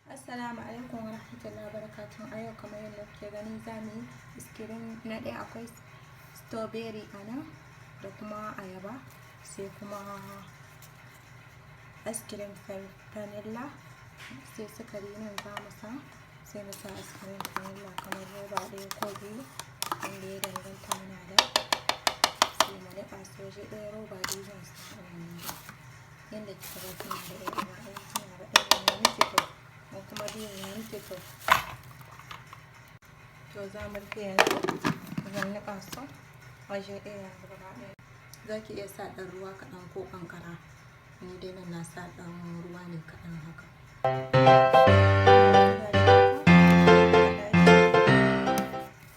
Assalamu alaikum wa rahmatullahi wa barakatuh. A yau kamar yadda kuke gani za mu yi iskirin na ɗaya. Akwai strawberry a nan da kuma ayaba, sai kuma askirin vanilla, sai sukari nan za mu sa, sai mu sa askirin vanilla kamar roba ɗaya ko biyu wanda ya danganta muna da, sai mu dafa su waje ɗaya. Roba biyu zan sa a nan yadda kika ga tana da ɗaya ina ɗaya tana da ɗaya na miki to kuma biyun ya miki to za mu rufe yanzu. Zan niƙa su waje ɗaya yanzu gaba ɗaya. Za ki iya sa ɗan ruwa kaɗan ko ƙanƙara, ni dai nan na sa ɗan ruwa ne kaɗan haka.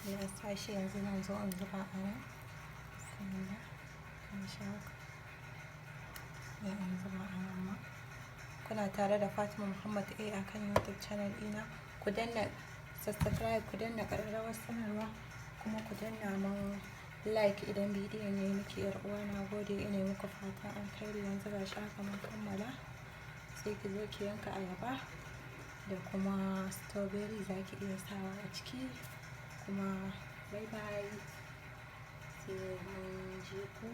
Na sa shi yanzu zan zo in zuba a nan, kuna tare da Fatima Muhammad A akan YouTube channel ɗina. Ku danna subscribe, ku danna ƙararrawar sanarwa, kuma ku danna mun like idan bidiyon ya yi miki. Yar uwa na gode, ina muku fatan alkhairi. Yanzu ga shi haka mun kammala, sai ki zo ki yanka ayaba da kuma strawberry za ki iya sawa a ciki. Kuma bye bye, sai mun ji ku.